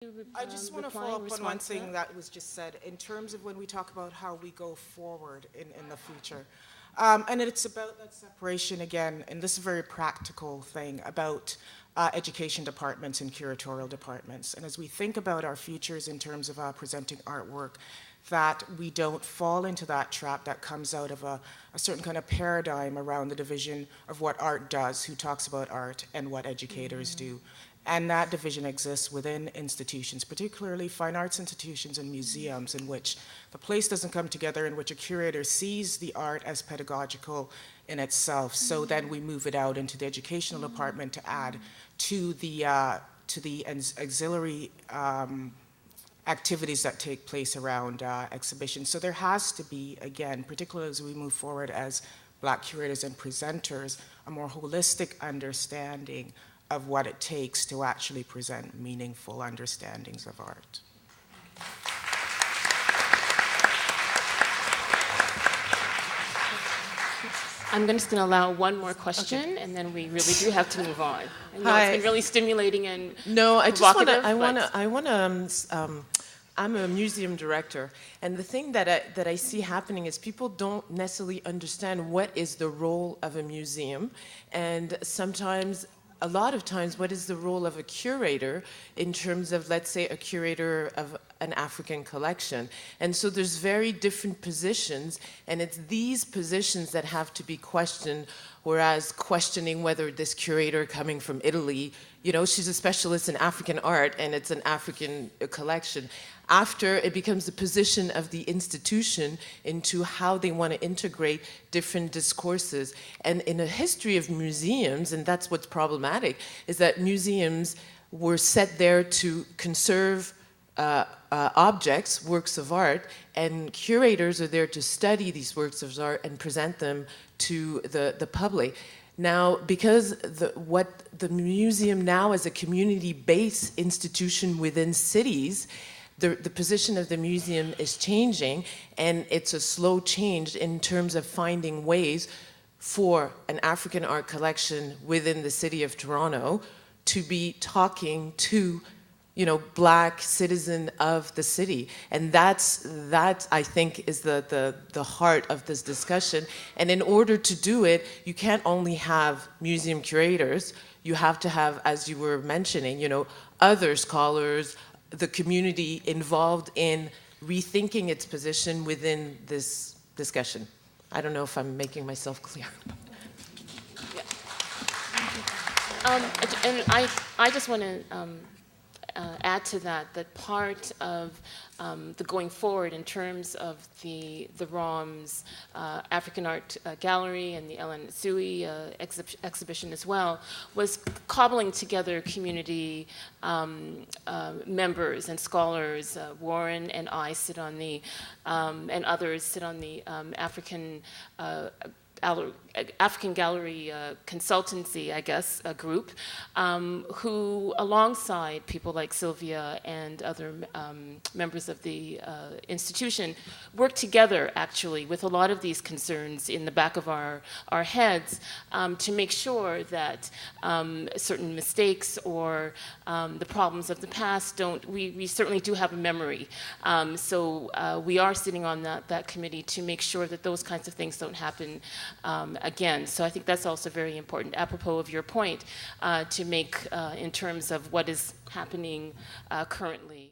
I just want to follow up on one thing that was just said in terms of when we talk about how we go forward in the future. And it's about that separation again, and this is a very practical thing about education departments and curatorial departments. And as we think about our futures in terms of presenting artwork, that we don't fall into that trap that comes out of a certain kind of paradigm around the division of what art does, who talks about art, and what educators do. And that division exists within institutions, particularly fine arts institutions and museums, in which the place doesn't come together, in which a curator sees the art as pedagogical in itself. So then we move it out into the educational department to add to the auxiliary activities that take place around exhibitions. So there has to be, again, particularly as we move forward as Black curators and presenters, a more holistic understanding of what it takes to actually present meaningful understandings of art. I'm just going to allow one more question, and then we really do have to move on. I know it's been really stimulating and I'm a museum director, and the thing that I see happening is people don't necessarily understand what is the role of a museum, and a lot of times, what is the role of a curator in terms of, let's say, a curator of an African collection. And so there's very different positions, and it's these positions that have to be questioned, whereas questioning whether this curator coming from Italy, you know, she's a specialist in African art, and it's an African collection. After, it becomes the position of the institution into how they want to integrate different discourses. And in a history of museums, and that's what's problematic, is that museums were set there to conserve objects, works of art, and curators are there to study these works of art and present them to the public. Now, because what the museum now is a community-based institution within cities, the position of the museum is changing, and it's a slow change in terms of finding ways for an African art collection within the city of Toronto to be talking to, you know, Black citizen of the city. And that I think is the heart of this discussion. And in order to do it, you can't only have museum curators, you have to have, as you were mentioning, you know, other scholars, the community involved in rethinking its position within this discussion. I don't know if I'm making myself clear. Yeah. And I just want to add to that part of the going forward in terms of the ROM's African Art Gallery and the Ellen Sui exhibition as well, was cobbling together community members and scholars. Warren and I sit on the, and others sit on the African Gallery Consultancy, I guess, a group, who, alongside people like Sylvia and other members of the institution, work together, actually, with a lot of these concerns in the back of our heads to make sure that certain mistakes or the problems of the past don't, we certainly do have a memory. So we are sitting on that committee to make sure that those kinds of things don't happen again. So I think that's also very important, apropos of your point, to make in terms of what is happening currently.